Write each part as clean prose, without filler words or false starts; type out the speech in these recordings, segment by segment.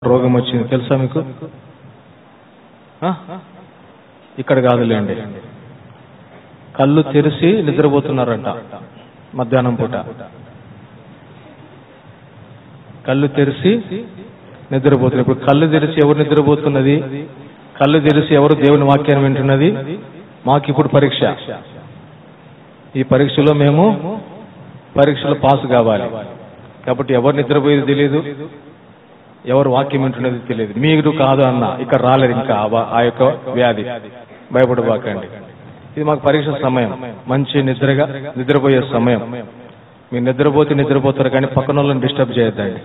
రోగం వచ్చింది తెలుసా మీకు? ఇక్కడ కాదులేండి, కళ్ళు తెరిచి నిద్రపోతున్నారంట మధ్యాహ్నం పూట. కళ్ళు తెరిచి నిద్రపోతున్నారు. ఇప్పుడు కళ్ళు తెరిచి ఎవరు నిద్రపోతున్నది? కళ్ళు తెరిచి ఎవరు దేవుని వాక్యాన్ని వింటున్నది? మాకు ఇప్పుడు పరీక్ష. ఈ పరీక్షలో మేము పరీక్షలో పాస్ కావాలి. కాబట్టి ఎవరు నిద్రపోయేది తెలియదు, ఎవరు వాక్యం వింటున్నది తెలియదు. మీరు కాదు అన్న ఇక్కడ రాలేరు ఇంకా ఆ యొక్క వ్యాధి. భయపడబాకండి, ఇది మాకు పరీక్ష సమయం, మంచి నిద్రపోయే సమయం. మీరు నిద్రపోతారు కానీ పక్కన వాళ్ళని డిస్టర్బ్ చేయొద్దండి.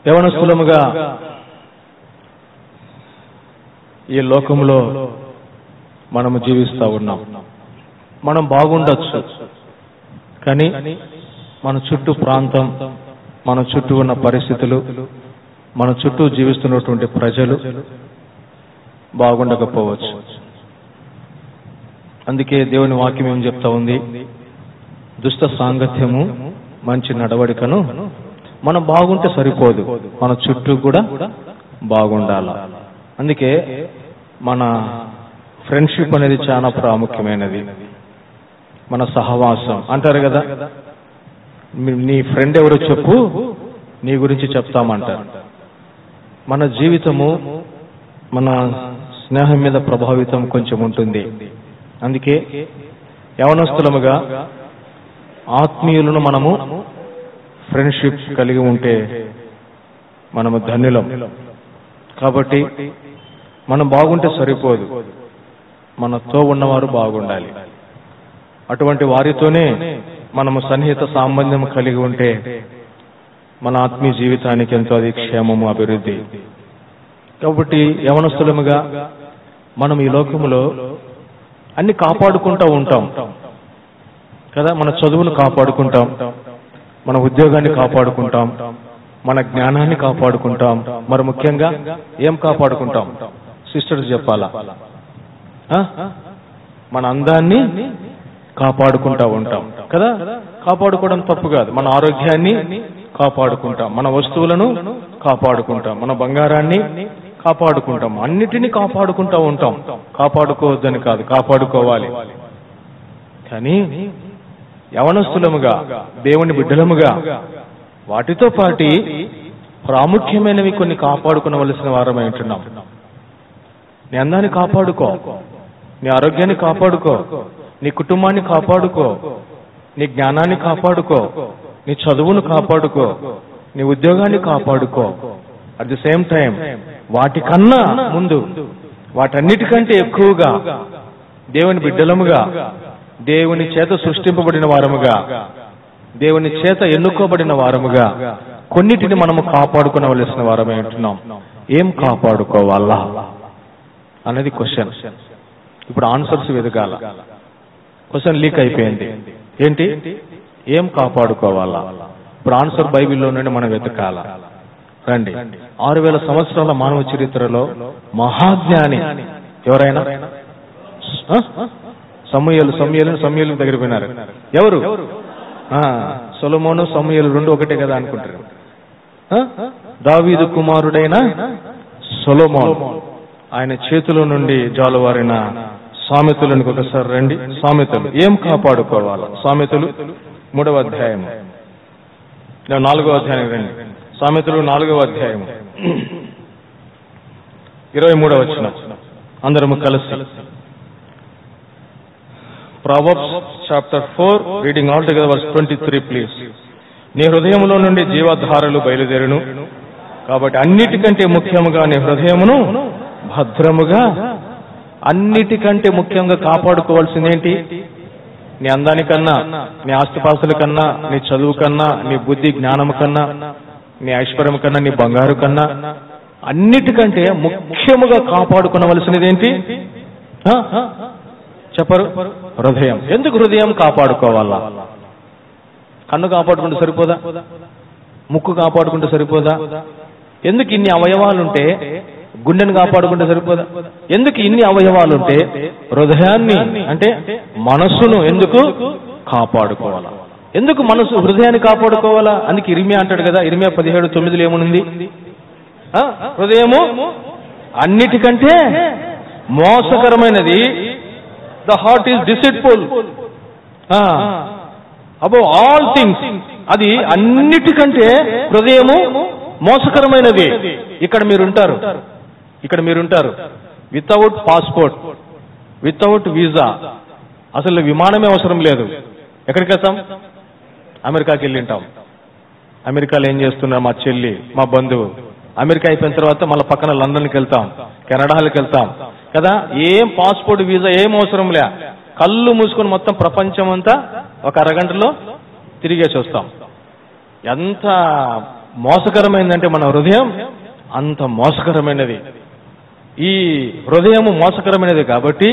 యవనస్తులముగా ఈ లోకంలో మనము జీవిస్తూ ఉన్నాం. మనం బాగుండొచ్చు, కానీ మన చుట్టూ ప్రాంతం, మన చుట్టూ ఉన్న పరిస్థితులు, మన చుట్టూ జీవిస్తున్నటువంటి ప్రజలు బాగుండకపోవచ్చు. అందుకే దేవుని వాక్యం ఏం చెప్తా ఉంది? దుష్ట సాంగత్యము మంచి నడవడికను. మనం బాగుంటే సరిపోదు, మన చుట్టూ కూడా బాగుండాల. అందుకే మన ఫ్రెండ్షిప్ అనేది చాలా ప్రాముఖ్యమైనది. మన సహవాసం అంటారు కదా, నీ ఫ్రెండ్ ఎవరో చెప్పు, నీ గురించి చెప్తామంటారు. మన జీవితము మన స్నేహం మీద ప్రభావితం కొంచెం ఉంటుంది. అందుకే యవనస్తులముగా ఆత్మీయులను మనము ఫ్రెండ్షిప్ కలిగి ఉంటే మనము ధన్యులం. కాబట్టి మనం బాగుంటే సరిపోదు, మనతో ఉన్నవారు బాగుండాలి. అటువంటి వారితోనే మనము సన్నిహిత సంబంధం కలిగి ఉంటే మన ఆత్మీయ జీవితానికి ఎంతో అది క్షేమము, అభివృద్ధి. కాబట్టి యవనస్తులముగా మనం ఈ లోకములో అన్ని కాపాడుకుంటూ ఉంటాం కదా. మన చదువును కాపాడుకుంటాం, మన ఉద్యోగాన్ని కాపాడుకుంటాం, మన జ్ఞానాన్ని కాపాడుకుంటాం. మరి ముఖ్యంగా ఏం కాపాడుకుంటాం? సిస్టర్స్ చెప్పాలా? మన అందాన్ని కాపాడుకుంటూ ఉంటాం కదా. కాపాడుకోవడం తప్పు కాదు. మన ఆరోగ్యాన్ని కాపాడుకుంటాం, మన వస్తువులను కాపాడుకుంటాం, మన బంగారాన్ని కాపాడుకుంటాం, అన్నిటినీ కాపాడుకుంటూ ఉంటాం. కాపాడుకోవద్దని కాదు, కాపాడుకోవాలి. కానీ యవనస్తులముగా, దేవుని బిడ్డలముగా వాటితో పాటి ప్రాముఖ్యమైనవి కొన్ని కాపాడుకునవలసిన వారమై ఉంటున్నాం. నీ అందాన్ని కాపాడుకో, నీ ఆరోగ్యాన్ని కాపాడుకో, నీ కుటుంబాన్ని కాపాడుకో, నీ జ్ఞానాన్ని కాపాడుకో, నీ చదువును కాపాడుకో, నీ ఉద్యోగాన్ని కాపాడుకో. అట్ ది సేమ్ టైం వాటికన్నా ముందు, వాటన్నిటికంటే ఎక్కువగా దేవుని బిడ్డలముగా, దేవుని చేత సృష్టింపబడిన వారముగా, దేవుని చేత ఎన్నుకోబడిన వారముగా కొన్నిటిని మనము కాపాడుకునవలసిన వారమై ఉంటున్నాం. ఏం కాపాడుకోవాలా అనేది క్వశ్చన్. ఇప్పుడు ఆన్సర్స్ వెతకాల. క్వశ్చన్ లీక్ అయిపోయింది. ఏంటి? ఏం కాపాడుకోవాలా? ఇప్పుడు ఆన్సర్ బైబిల్లో నుండి మనం వెతకాల. రండి, 6000 సంవత్సరాల మానవ చరిత్రలో మహాజ్ఞాని ఎవరైనా? సమూయేలు దగ్గర పోయినారు. ఎవరు? సొలొమోను, సమూయేలు రెండు ఒకటే కదా అనుకుంటారు. దావీదు కుమారుడైన సొలొమోను, ఆయన చేతిలో నుండి జాలువారిన సామెతలకు ఒకసారి రండి. సామెతలు ఏం కాపాడుకోవాలి? సామెతలు 3వ అధ్యాయం, 4వ అధ్యాయం రండి. సామెతలు 4వ అధ్యాయం 23వ వచనం అందరము కలిసి. Proverbs chapter 4, reading all together verse 23 please. నీ హృదయములో నుండి జీవధారలు బయలుదేరును, కాబట్టి అన్నిటికంటే ముఖ్యముగా నీ హృదయమును భద్రముగా, అన్నిటికంటే ముఖ్యంగా కాపాడుకోవాల్సిందేంటి? నీ అందానికన్నా, నీ ఆస్తిపాస్తుల కన్నా, నీ చదువు కన్నా, నీ బుద్ధి జ్ఞానము కన్నా, నీ ఐశ్వర్యం కన్నా, నీ బంగారు కన్నా, అన్నిటికంటే ముఖ్యముగా కాపాడుకోవలసినదేంటి? చెప్పరు? హృదయం. ఎందుకు హృదయం కాపాడుకోవాలా? కన్ను కాపాడుకుంటే సరిపోదా? ముక్కు కాపాడుకుంటే సరిపోదా? ఎందుకు ఇన్ని అవయవాలుంటే గుండెను కాపాడుకుంటే సరిపోదా? ఎందుకు ఇన్ని అవయవాలుంటే హృదయాన్ని అంటే మనస్సును ఎందుకు కాపాడుకోవాలా? ఎందుకు మనసు హృదయాన్ని కాపాడుకోవాలా? అందుకే ఇర్మియా అంటాడు కదా, ఇర్మియా 17:9 ఏముంది? హృదయము అన్నిటికంటే మోసకరమైనది. The heart is deceitful above all things. అది అన్నిటికంటే హృదయము మోసకరమైనది. ఇక్కడ మీరుంటారు వితౌట్ పాస్పోర్ట్, వితౌట్ వీసా, అసలు విమానమే అవసరం లేదు. ఎక్కడికి వెళ్తాం? అమెరికాకి వెళ్ళి ఉంటాం. అమెరికాలో ఏం చేస్తున్నారు మా చెల్లి, మా బంధువు? అమెరికా అయిపోయిన తర్వాత మళ్ళీ పక్కన లండన్కి వెళ్తాం, కెనడాకి వెళ్తాం కదా. ఏం పాస్పోర్ట్ వీసా ఏం అవసరం లే, కళ్ళు మూసుకొని మొత్తం ప్రపంచం అంతా ఒక అరగంటలో తిరిగేసి వస్తాం. ఎంత మోసకరమైందంటే మన హృదయం అంత మోసకరమైనది. ఈ హృదయము మోసకరమైనది కాబట్టి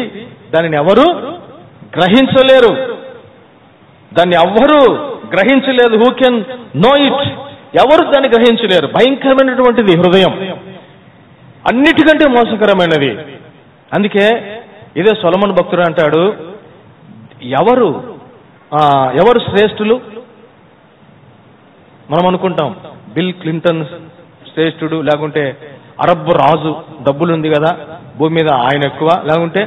దానిని ఎవరు గ్రహించలేరు. Who can know it? ఎవరు దాన్ని గ్రహించలేరు. భయంకరమైనటువంటిది హృదయం, అన్నిటికంటే మోసకరమైనది. అందుకే ఇదే సొలొమోను భక్తుడు అంటాడు, ఎవరు శ్రేష్ఠులు? మనం అనుకుంటాం బిల్ క్లింటన్ శ్రేష్ఠుడు, లేకుంటే అరబ్ రాజు, డబ్బులుంది కదా భూమి మీద ఆయన ఎక్కువ, లేకుంటే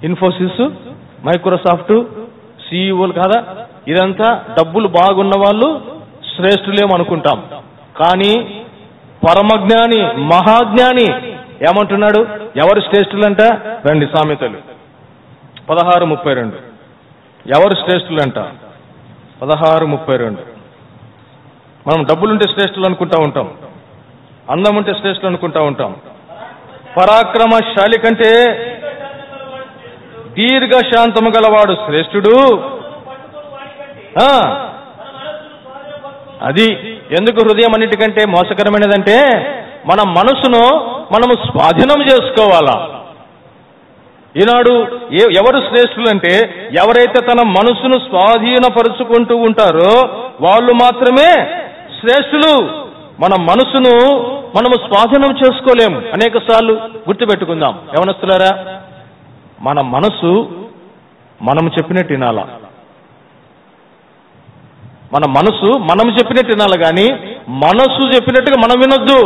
ఇన్ఫోసిస్, మైక్రోసాఫ్ట్ సిఇఓలు కదా, ఇదంతా డబ్బులు బాగున్న వాళ్ళు శ్రేష్ఠులేమనుకుంటాం. కానీ పరమజ్ఞాని, మహాజ్ఞాని ఏమంటున్నాడు? ఎవరు శ్రేష్ఠులంట? రండి, సామెతలు 16:32. ఎవరు శ్రేష్ఠులంట? 16:32. మనం డబ్బులుంటే శ్రేష్ఠులు అనుకుంటా ఉంటాం, అందం ఉంటే శ్రేష్ఠులు అనుకుంటా ఉంటాం. పరాక్రమశాలి కంటే దీర్ఘశాంతము గలవాడు శ్రేష్ఠుడు. అది ఎందుకు హృదయం అన్నిటికంటే మోసకరమైనదంటే మన మనసును మనము స్వాధీనం చేసుకోవాలా. ఈనాడు ఎవరు శ్రేష్ఠులు అంటే ఎవరైతే తన మనసును స్వాధీనపరుచుకుంటూ ఉంటారో వాళ్ళు మాత్రమే శ్రేష్ఠులు. మన మనసును మనము స్వాధీనం చేసుకోలేము. అనేక సార్లు గుర్తుపెట్టుకుందాం యవనస్తులారా, మన మనసు మనం చెప్పినట్టు వినాలా. మన మనసు మనం చెప్పినట్టు వినాలి, కానీ మనసు చెప్పినట్టుగా మనం వినొద్దు.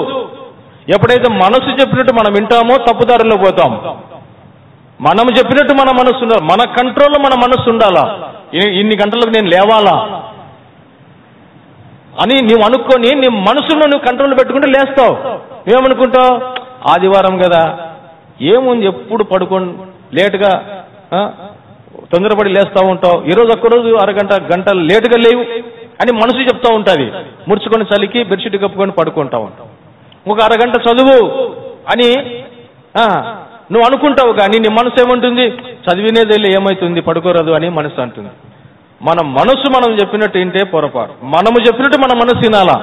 ఎప్పుడైతే మనసు చెప్పినట్టు మనం వింటామో తప్పుదారిలో పోతాం. మనం చెప్పినట్టు మన మనసు ఉండాలి, మన కంట్రోల్లో మన మనసు ఉండాలా. ఇన్ని గంటలకు నేను లేవాలా అని నువ్వు అనుకొని నీ మనసులో నువ్వు కంట్రోల్ పెట్టుకుంటే లేస్తావు. ఏమనుకుంటావు? ఆదివారం కదా, ఏముంది ఎప్పుడు పడుకొని లేటుగా తొందరపడి లేస్తూ ఉంటావు. ఈరోజు ఒక్కరోజు గంట లేటుగా లేవు అని మనసు చెప్తా ఉంటుంది. ముడుచుకొని చలికి బెడ్షీట్ కప్పుకొని పడుకుంటా ఉంటావు. ఒక అరగంట చదువు అని నువ్వు అనుకుంటావు, కానీ నీ మనసు ఏమంటుంది? చదివినేదే ఏమవుతుంది, పడుకోరదు అని మనసు అంటుంది. మన మనసు మనం చెప్పినట్టు వింటే పొరపాటు. మనము చెప్పినట్టు మన మనసు వినాలా.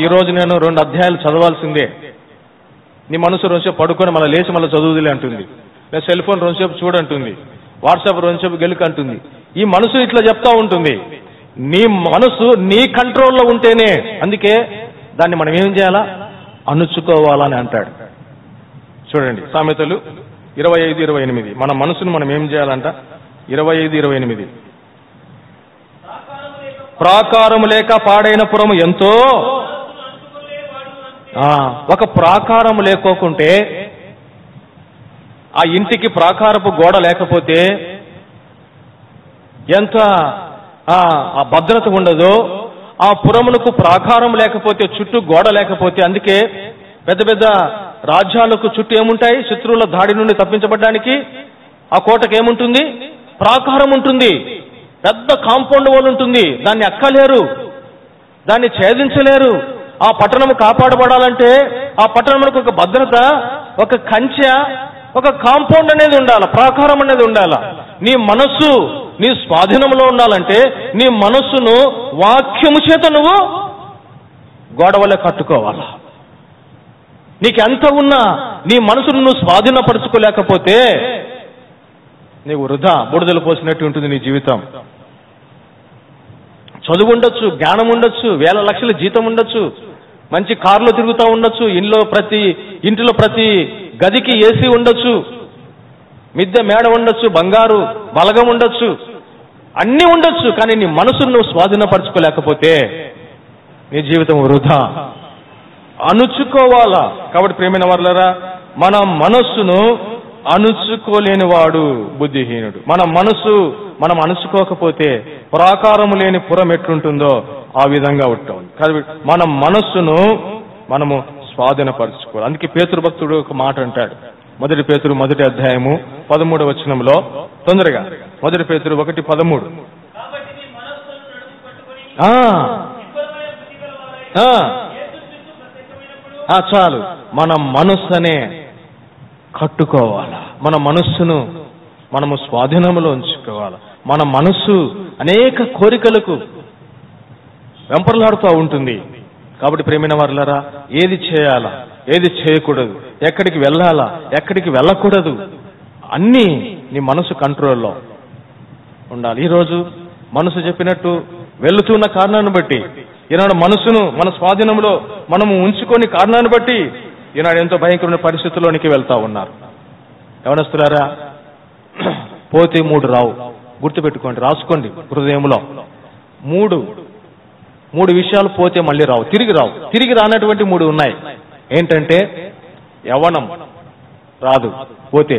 ఈరోజు నేను 2 అధ్యాయాలు చదవాల్సిందే. నీ మనసు 2 సేపు పడుకొని మళ్ళీ లేచి మళ్ళీ చదువుదిలే అంటుంది. లేదా సెల్ ఫోన్ 2 సేపు చూడంటుంది, వాట్సాప్ 2 సేపు గెలుకు అంటుంది. ఈ మనసు ఇట్లా చెప్తా ఉంటుంది. నీ మనసు నీ కంట్రోల్లో ఉంటేనే, అందుకే దాన్ని మనం ఏం చేయాలా? అణుచుకోవాలని అంటాడు. చూడండి సామెతలు 25:28. మన మనసును మనం ఏం చేయాలంట? 25:28. ప్రాకారము లేక పాడైన పురము ఎంతో. ఒక ప్రాకారము లేకోకుంటే, ఆ ఇంటికి ప్రాకారపు గోడ లేకపోతే ఎంత ఆ భద్రత ఉండదో, ఆ పురమునకు ప్రాకారం లేకపోతే, చుట్టూ గోడ లేకపోతే, అందుకే పెద్ద పెద్ద రాజ్యాలకు చుట్టూ ఏముంటాయి? శత్రువుల దాడి నుండి తప్పించబడ్డానికి ఆ కోటకు ఏముంటుంది? ప్రాకారం ఉంటుంది, పెద్ద కాంపౌండ్ వాల్ ఉంటుంది. దాన్ని ఎక్కలేరు, దాన్ని ఛేదించలేరు. ఆ పట్టణము కాపాడబడాలంటే ఆ పట్టణమునకు ఒక భద్రత, ఒక కంచె, ఒక కాంపౌండ్ అనేది ఉండాలి, ప్రాకారం అనేది ఉండాలి. నీ మనస్సు నీ స్వాధీనంలో ఉండాలంటే నీ మనస్సును వాక్యము చేత నువ్వు గోడ వల్ల కట్టుకోవాలి. నీకెంత ఉన్నా నీ మనసును నువ్వు స్వాధీనపరచుకోలేకపోతే నీకు వృధా, బుడదలు పోసినట్టు ఉంటుంది నీ జీవితం. చదువు ఉండొచ్చు, జ్ఞానం ఉండొచ్చు, వేల లక్షల జీతం ఉండొచ్చు, మంచి కారులో తిరుగుతూ ఉండొచ్చు, ఇంటిలో ప్రతి గదికి ఏసీ ఉండొచ్చు, మిద్దె మేడ ఉండొచ్చు, బంగారు బలగం ఉండొచ్చు, అన్నీ ఉండొచ్చు, కానీ నీ మనసును నువ్వు స్వాధీనపరచుకోలేకపోతే నీ జీవితం వృధా. అణుచుకోవాలా. కాబట్టి ప్రియమైన వారలారా, మన మనస్సును అణుచుకోలేని వాడు బుద్ధిహీనుడు. మనం అణుచుకోకపోతే ప్రాకారము లేని పురం ఎట్లుంటుందో ఆ విధంగా ఉంటాం. కాబట్టి మన మనస్సును మనము స్వాధీనపరచుకోవాలి. అందుకే పేతురు భక్తుడు ఒక మాట అంటాడు. 1 పేతురు 1వ అధ్యాయము 13వ వచనంలో, తొందరగా 1 పేతురు 1:13. చాలు, మన మనస్సునే కట్టుకోవాలా. మన మనస్సును మనము స్వాధీనంలో ఉంచుకోవాలి. మన మనస్సు అనేక కోరికలకు వెంపర్లాడుతూ ఉంటుంది. కాబట్టి ప్రియమైన వారలారా, ఏది చేయాలా, ఏది చేయకూడదు, ఎక్కడికి వెళ్ళాలా, ఎక్కడికి వెళ్ళకూడదు, అన్నీ నీ మనసు కంట్రోల్లో ఉండాలి. ఈరోజు మనసు చెప్పినట్టు వెళుతున్న కారణాన్ని బట్టి, ఈనాడు మనసును మన స్వాధీనంలో మనము ఉంచుకొని కారణాన్ని బట్టి ఈనాడు ఎంతో భయంకరమైన పరిస్థితుల్లోనికి వెళ్తా ఉన్నారు. యవనస్తులారా, పోతే 3 రావు. గుర్తుపెట్టుకోండి, రాసుకోండి హృదయంలో. 3 విషయాలు పోతే మళ్ళీ రావు, తిరిగి రానటువంటి 3 ఉన్నాయి. ఏంటంటే, యవ్వనం రాదు పోతే,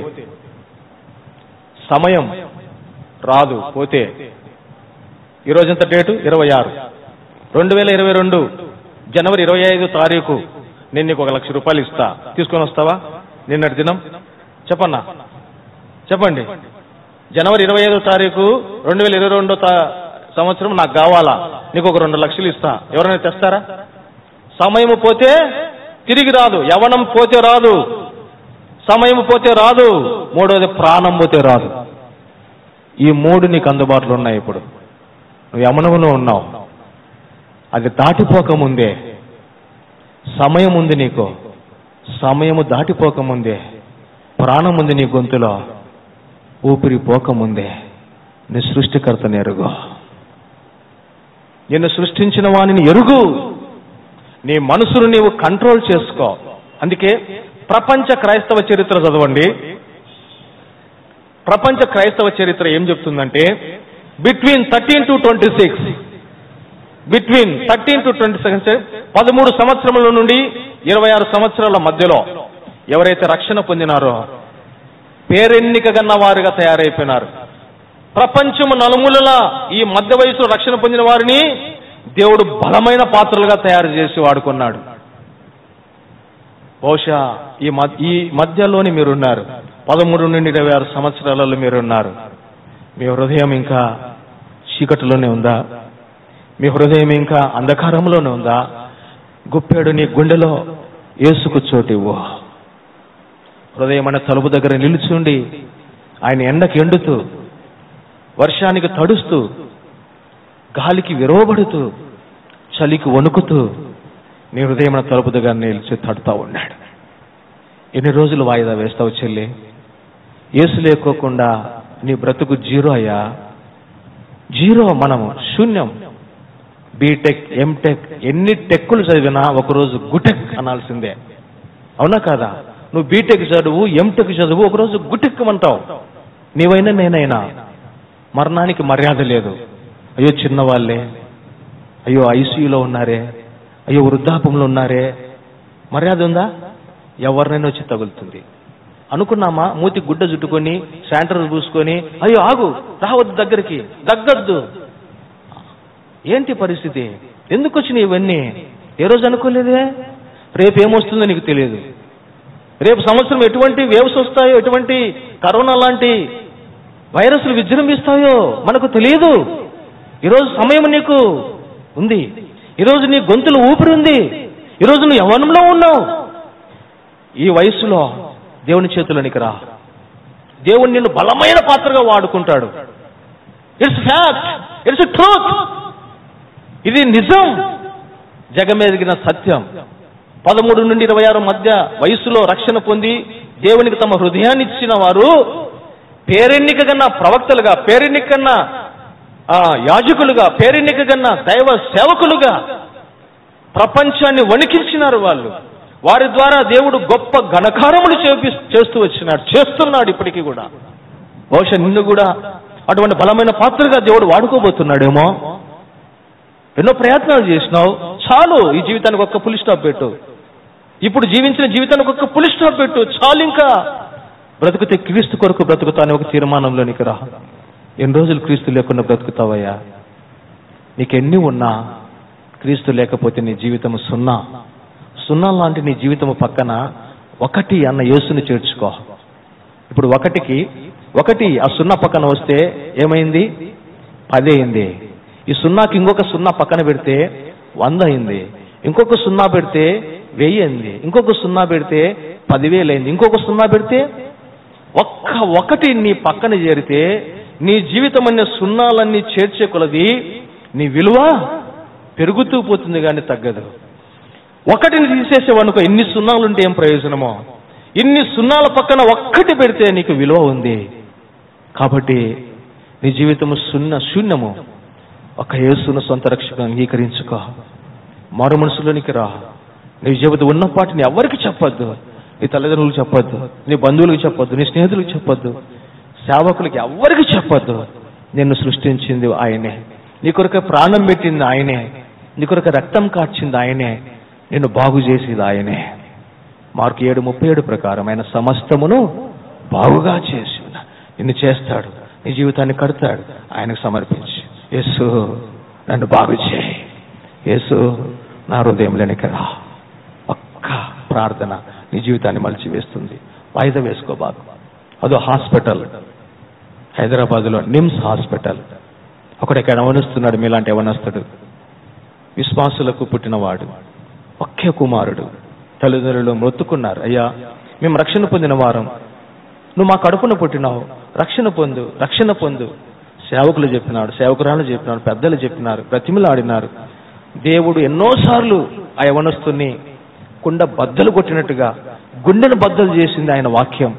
సమయం రాదు పోతే. ఈరోజు ఎంత డేటు? 26, 2022 జనవరి 25వ తారీఖు. నేను నీకు 1 లక్ష రూపాయలు ఇస్తా, తీసుకొని వస్తావా? నిన్నటి దినం చెప్పన్నా, చెప్పండి. జనవరి 25వ తారీఖు 2022 సంవత్సరం నాకు కావాలా, నీకు 2 లక్షలు ఇస్తా. ఎవరైనా తెస్తారా? సమయము పోతే తిరిగి రాదు, యవ్వనం పోతే రాదు, సమయం పోతే రాదు, 3వది ప్రాణం పోతే రాదు. ఈ 3 నీకు అందుబాటులో ఉన్నాయి. ఇప్పుడు నువ్వు యవ్వనంలో ఉన్నావు, అది దాటిపోకముందే సమయం ఉంది నీకు. సమయము దాటిపోకముందే ప్రాణం ఉంది నీ గొంతులో. ఊపిరి పోకముందే నీ సృష్టికర్తని ఎరుగు, నిన్ను సృష్టించిన వానిని ఎరుగు. నీ మనసును నీవు కంట్రోల్ చేసుకో. అందుకే ప్రపంచ క్రైస్తవ చరిత్ర చదవండి. ప్రపంచ క్రైస్తవ చరిత్ర ఏం చెప్తుందంటే, బిట్వీన్ 13 to 26, 13 సంవత్సరముల నుండి 26 సంవత్సరాల మధ్యలో ఎవరైతే రక్షణ పొందినారో పేరెన్నిక గన్న వారుగా తయారైపోయినారు. ప్రపంచము నలుమూలలా ఈ మధ్య వయసులో రక్షణ పొందిన వారిని దేవుడు బలమైన పాత్రలుగా తయారు చేసి వాడుకున్నాడు. బహుశా ఈ మధ్యలోని మీరున్నారు. 13 నుండి 26 సంవత్సరాలలో మీరున్నారు. మీ హృదయం ఇంకా చీకటిలోనే ఉందా? మీ హృదయం ఇంకా అంధకారంలోనే ఉందా? గుప్పెడు నీ గుండెలో యేసుకు చోటివ్వు. హృదయం అనే తలుపు దగ్గర నిలుచుండి ఆయన ఎండకి ఎండుతూ, వర్షానికి తడుస్తూ, గాలికి విరవబడుతూ, చలికి వణుకుతూ నీ హృదయం తలుపు దగ్గర నిలిచి తడుతూ ఉన్నాడు. ఎన్ని రోజులు వాయిదా వేస్తావు చెల్లి? యేసు లేకోకుండా నీ బ్రతుకు జీరో అయ్యా, జీరో. మనము శూన్యం. బీటెక్, ఎంటెక్, ఎన్ని టెక్కులు చదివినా ఒకరోజు గుటెక్ అనాల్సిందే. అవునా కాదా? నువ్వు బీటెక్ చదువు, ఎంటెక్ చదువు, ఒకరోజు గుటెక్ అంటావు. నీవైనా నేనైనా మరణానికి మర్యాద లేదు. అయ్యో చిన్నవాళ్ళే, అయ్యో ఐసీయూలో ఉన్నారే, అయ్యో వృద్ధాపంలో ఉన్నారే, మర్యాద ఉందా? ఎవరినైనా వచ్చి తగులుతుంది. అనుకున్నామా? మూతి గుడ్డ చుట్టుకొని శానిటైజర్ పూసుకొని అయ్యో ఆగు, రావద్దు, దగ్గరికి దగ్గద్దు. ఏంటి పరిస్థితి? ఎందుకు వచ్చినాయి ఇవన్నీ? ఏ రోజు అనుకోలేదే. రేపు ఏమొస్తుందో నీకు తెలియదు. రేపు సంవత్సరం ఎటువంటి వేవ్స్ వస్తాయో, ఎటువంటి కరోనా లాంటి వైరస్లు విజృంభిస్తాయో మనకు తెలియదు. ఈరోజు సమయం నీకు ఉంది. ఈరోజు నీ గొంతులో ఊపిరి ఉంది. ఈరోజు నువ్వు యవ్వనంలో ఉన్నావు. ఈ వయసులో దేవుని చేతులోనికి రా. దేవుడు నిన్ను బలమైన పాత్రగా వాడుకుంటాడు. It's fact, it's truth. ఇది నిజం, జగమెదిగిన సత్యం. 13 నుండి 26 మధ్య వయసులో రక్షణ పొంది దేవునికి తమ హృదయాన్ని ఇచ్చిన వారు పేరెన్నిక కన్నా ప్రవక్తలుగా, పేరెన్నిక కన్నా యాజకులుగా, పేరెన్నిక కన్నా దైవ సేవకులుగా ప్రపంచాన్ని వణికించినారు వాళ్ళు. వారి ద్వారా దేవుడు గొప్ప ఘనకారములు చేస్తూ వచ్చినాడు, చేస్తున్నాడు ఇప్పటికీ కూడా. బహుశా నిన్ను కూడా అటువంటి బలమైన పాత్రగా దేవుడు వాడుకోబోతున్నాడేమో. ఎన్నో ప్రయత్నాలు చేసినావు, చాలు, ఈ జీవితానికి ఒక్క ఫుల్ స్టాప్ పెట్టు. ఇప్పుడు జీవించిన జీవితానికి ఒక్క ఫుల్ స్టాప్ పెట్టు, చాలు. ఇంకా బ్రతుకుతే క్రీస్తు కొరకు బ్రతుకుతానే ఒక తీర్మానంలోనికి రా. ఎన్ని రోజులు క్రీస్తు లేకుండా బ్రతుకుతావయ్యా? నీకెన్ని ఉన్నా క్రీస్తు లేకపోతే నీ జీవితం సున్నా. సున్నా లాంటి నీ జీవితం పక్కన ఒకటి అన్న యేసుని చేర్చుకో. ఇప్పుడు ఒకటి ఆ సున్నా పక్కన వస్తే ఏమైంది? 10 అయింది. ఈ సున్నాకి ఇంకొక సున్నా పక్కన పెడితే 100 అయింది. ఇంకొక సున్నా పెడితే 1000 అయింది. ఇంకొక సున్నా పెడితే 10,000 అయింది. ఇంకొక సున్నా పెడితే ఒకటి నీ పక్కన చేరితే నీ జీవితం అనే సున్నాలన్నీ చేర్చే కొలది నీ విలువ పెరుగుతూ పోతుంది కానీ తగ్గదు. ఒకటిని తీసేసేవనుకో, ఇన్ని సున్నాలుంటే ఏం ప్రయోజనమో? ఇన్ని సున్నాల పక్కన ఒక్కటి పెడితే నీకు విలువ ఉంది. కాబట్టి నీ జీవితము శూన్యము. ఒక యేసును సొంత రక్షగా అంగీకరించుకో. మారు మనసులోనికి రా. నీ జీవితం ఉన్నపాటిని ఎవరికి చెప్పొద్దు. నీ తల్లిదండ్రులకు చెప్పొద్దు, నీ బంధువులకు చెప్పొద్దు, నీ స్నేహితులకు చెప్పొద్దు, సేవకులకి ఎవరికి చెప్పొద్దు. నిన్ను సృష్టించింది ఆయనే, నీ కొరకు ప్రాణం పెట్టింది ఆయనే, నీ కొరకు రక్తం కార్చింది ఆయనే, నిన్ను బాగు చేసేది ఆయనే. మార్కు 7:37 ప్రకారం ఆయన సమస్తమును బాగుగా చేసి నిన్ను చేస్తాడు, నీ జీవితాన్ని కడతాడు. ఆయనకు సమర్పించి, యేసు నన్ను బాగు చేయి, యేసు నా హృదయంలోనికి రా. ఒక్క ప్రార్థన నీ జీవితాన్ని మలిచివేస్తుంది. వాయిదా వేసుకో బాగు. అదో హాస్పిటల్, హైదరాబాద్లో నిమ్స్ హాస్పిటల్. ఒకడెక్కడ యవనస్తున్నాడు, మీలాంటి యవనస్తుడు, విశ్వాసులకు పుట్టినవాడు, ఒకే కుమారుడు. తల్లిదండ్రులు మొత్తుకున్నారు, అయ్యా మేము రక్షణ పొందిన వారం, నువ్వు మా కడుపున పుట్టినావు, రక్షణ పొందు, రక్షణ పొందు. సేవకులు చెప్పినాడు, సేవకురాలు చెప్పినాడు, పెద్దలు చెప్పినారు, ప్రతిమలాడినారు. దేవుడు ఎన్నోసార్లు ఆ యవనస్తుని కుండ బద్దలు కొట్టినట్టుగా గుండెను బద్దలు చేసింది ఆయన వాక్యం.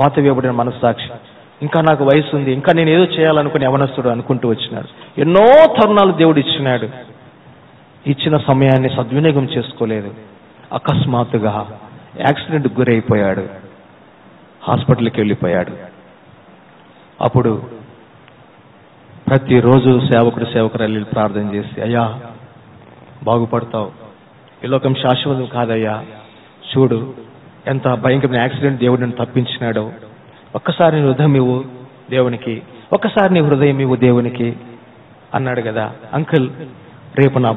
వాత వేయబడిన మనస్సాక్షి. ఇంకా నాకు వయసు ఉంది, ఇంకా నేను ఏదో చేయాలనుకుని యవనస్తుడు అనుకుంటూ వచ్చినాడు. ఎన్నో తరుణాలు దేవుడు ఇచ్చినాడు. ఇచ్చిన సమయాన్ని సద్వినియోగం చేసుకోలేదు. అకస్మాత్తుగా యాక్సిడెంట్ గురైపోయాడు, హాస్పిటల్కి వెళ్ళిపోయాడు. అప్పుడు ప్రతిరోజు సేవకురాలు ప్రార్థన చేసి, అయ్యా బాగుపడతావు, ఈ లోకం శాశ్వతం కాదయ్యా, చూడు ఎంత భయంకరమైన యాక్సిడెంట్ దేవుడు నన్ను తప్పించినాడో, ఒక్కసారి నీ హృదయం ఇవ్వు దేవునికి, ఒక్కసారి నీ హృదయం ఇవ్వు దేవునికి అన్నాడు కదా. అంకుల్, రేపు నా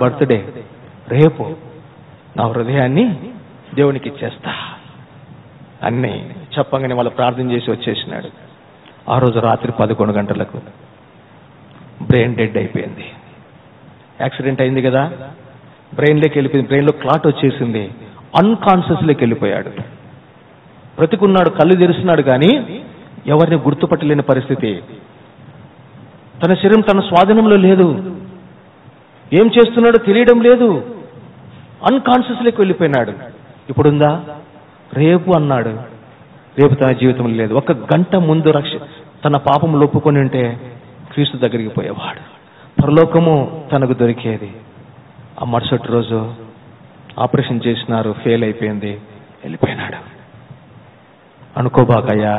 బర్త్డే, రేపు నా హృదయాన్ని దేవునికి ఇచ్చేస్తా అన్నీ చెప్పగానే వాళ్ళు ప్రార్థన చేసి వచ్చేసినాడు. ఆ రోజు రాత్రి 11 గంటలకు బ్రెయిన్ డెడ్ అయిపోయింది. యాక్సిడెంట్ అయింది కదా, బ్రెయిన్లోకి వెళ్ళిపోయింది, బ్రెయిన్లో క్లాట్ వచ్చేసింది, అన్కాన్షియస్లోకి వెళ్ళిపోయాడు. బ్రతికున్నాడు, కళ్ళు తెరిచినాడు, కానీ ఎవరిని గుర్తుపట్టలేని పరిస్థితి. తన శరీరం తన స్వాధీనంలో లేదు, ఏం చేస్తున్నాడో తెలియడం లేదు, అన్కాన్షియస్లోకి వెళ్ళిపోయినాడు. ఇప్పుడుందా? రేపు అన్నాడు, రేపు తన జీవితంలో లేదు. 1 గంట ముందు తన పాపములు ఒప్పుకొని ఉంటే క్రీస్తు దగ్గరికి పోయేవాడు, పరలోకము తనకు దొరికేది. ఆ మరుసటి రోజు ఆపరేషన్ చేసినారు, ఫెయిల్ అయిపోయింది, వెళ్ళిపోయినాడు. అనుకోబాకయ్యా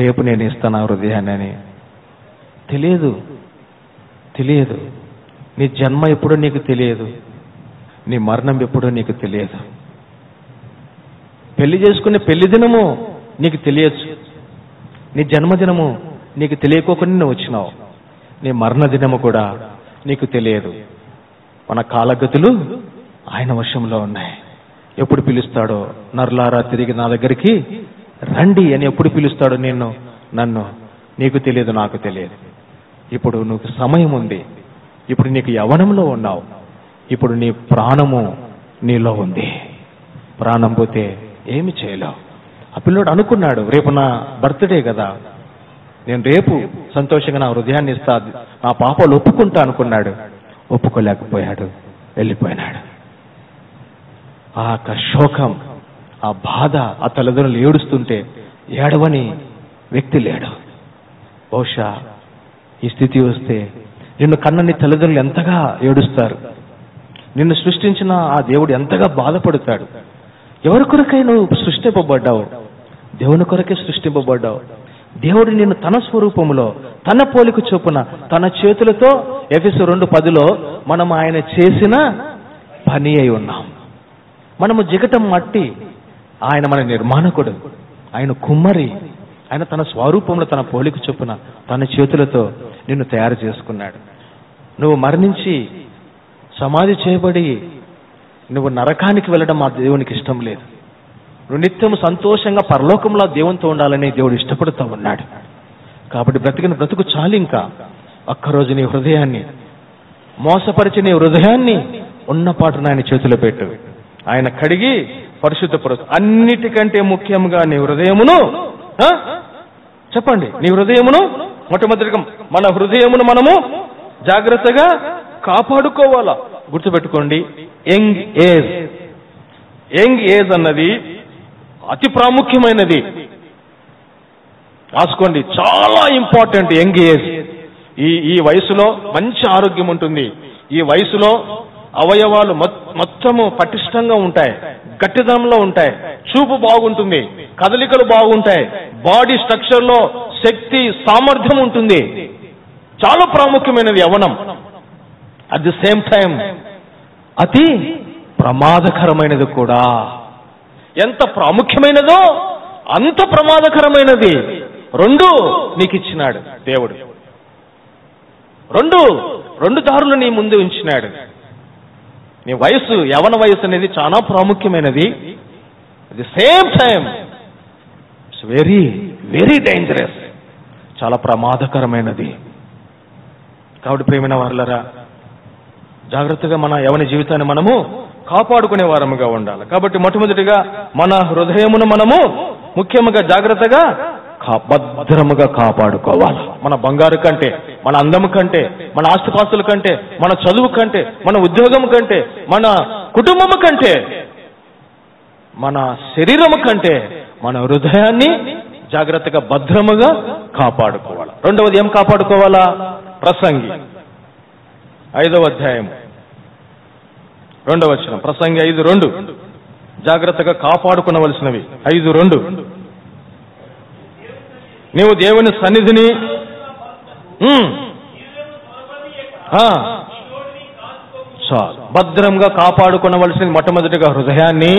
రేపు నేను ఇస్తాను హృదయాన్ని అని. తెలియదు. నీ జన్మ ఎప్పుడో నీకు తెలియదు, నీ మరణం ఎప్పుడో నీకు తెలియదు. పెళ్లి చేసుకునే పెళ్లి దినము నీకు తెలియచ్చు, నీ జన్మదినము నీకు తెలియకోకుండా నువ్వు వచ్చినావు, నీ మరణ దినము కూడా నీకు తెలియదు. మన కాలగతులు ఆయన వశంలో ఉన్నాయి. ఎప్పుడు పిలుస్తాడో, నరులారా తిరిగి నా దగ్గరికి రండి అని ఎప్పుడు పిలుస్తాడో నన్ను, నీకు తెలియదు, నాకు తెలియదు. ఇప్పుడు నీకు సమయం ఉంది, ఇప్పుడు నీకు యవ్వనంలో ఉన్నావు, ఇప్పుడు నీ ప్రాణము నీలో ఉంది. ప్రాణం పోతే ఏమి చేయలేవు. ఆ పిల్లోడు అనుకున్నాడు, రేపు నా బర్త్డే కదా, నేను రేపు సంతోషంగా నా హృదయాన్ని ఇస్తా, నా పాపాలు ఒప్పుకుంటా అనుకున్నాడు. ఒప్పుకోలేకపోయాడు, వెళ్ళిపోయినాడు. ఆ యొక్క శోకం, ఆ బాధ, ఆ తల్లిదండ్రులు ఏడుస్తుంటే ఏడవని వ్యక్తి లేడు. బహుశా ఈ స్థితి వస్తే నిన్ను కన్నని తల్లిదండ్రులు ఎంతగా ఏడుస్తారు, నిన్ను సృష్టించిన ఆ దేవుడు ఎంతగా బాధపడతాడు. ఎవరి కొరకై నువ్వు సృష్టింపబడ్డావు? దేవుని కొరకే సృష్టింపబడ్డావు. దేవుడు నిన్ను తన స్వరూపములో తన పోలిక చొప్పున తన చేతులతో ఎఫెసు 2:10 మనం ఆయన చేసిన పని అయి ఉన్నాం. మనము జిగటం మట్టి, ఆయన మన నిర్మాణకుడు, ఆయన కుమ్మరి. ఆయన తన స్వరూపంలో తన పోలిక చొప్పున తన చేతులతో నిన్ను తయారు చేసుకున్నాడు. నువ్వు మరణించి సమాధి చేయబడి నువ్వు నరకానికి వెళ్ళడం ఆ దేవునికి ఇష్టం లేదు. నువ్వు నిత్యం సంతోషంగా పరలోకంలో దేవునితో ఉండాలని దేవుడు ఇష్టపడుతూ ఉన్నాడు. కాబట్టి బ్రతికిన బ్రతుకు చాలు. ఇంకా ఒక్కరోజు నీ హృదయాన్ని మోసపరిచి నీ హృదయాన్ని ఉన్నపాటున ఆయన చేతిలో పెట్టు. ఆయన కడిగి పరిశుద్ధపరచు. అన్నిటికంటే ముఖ్యంగా నీ హృదయమును, చెప్పండి, నీ హృదయమును మొట్టమొదటిగా మన హృదయమును మనము జాగ్రత్తగా కాపాడుకోవాలా. గుర్తుపెట్టుకోండి, యంగ్ ఏజ్ అన్నది అతి ప్రాముఖ్యమైనది. రాసుకోండి, చాలా ఇంపార్టెంట్ యంగ్ ఏజ్. ఈ వయసులో మంచి ఆరోగ్యం ఉంటుంది. ఈ వయసులో అవయవాలు మొత్తము పటిష్టంగా ఉంటాయి, గట్టిదనంలో ఉంటాయి, చూపు బాగుంటుంది, కదలికలు బాగుంటాయి, బాడీ స్ట్రక్చర్ లో శక్తి సామర్థ్యం ఉంటుంది. చాలా ప్రాముఖ్యమైనది యవ్వనం. అట్ ది సేమ్ టైం అతి ప్రమాదకరమైనది కూడా. ఎంత ప్రాముఖ్యమైనదో అంత ప్రమాదకరమైనది. రెండు నీకు ఇచ్చినాడు దేవుడు. రెండు దారులు నీ ముందు ఉంచినాడు. నీ వయసు, యవన వయసు అనేది చాలా ప్రాముఖ్యమైనది. At the same time it's very very dangerous, చాలా ప్రమాదకరమైనది. కాబట్టి ప్రియమైన వారలారా, జాగ్రత్తగా మన యవన జీవితాన్ని మనము కాపాడుకునే వారముగా ఉండాలి. కాబట్టి మొట్టమొదటిగా మన హృదయమును మనము ముఖ్యముగా జాగ్రత్తగా భద్రముగా కాపాడుకోవాలి. మన బంగారు కంటే, మన అందము కంటే, మన ఆస్తిపాస్తుల కంటే, మన చదువు కంటే, మన ఉద్యోగం కంటే, మన కుటుంబము కంటే, మన శరీరము కంటే మన హృదయాన్ని జాగ్రత్తగా భద్రముగా కాపాడుకోవాలి. రెండవది ఏం కాపాడుకోవాలా? ప్రసంగి 5వ అధ్యాయం 2వ వచనం. ప్రసంగి 5:2 జాగ్రత్తగా కాపాడుకునవలసినవి. 5:2 నీవు దేవుని సన్నిధిని భద్రంగా కాపాడుకునవలసింది మొట్టమొదటిగా హృదయాన్ని.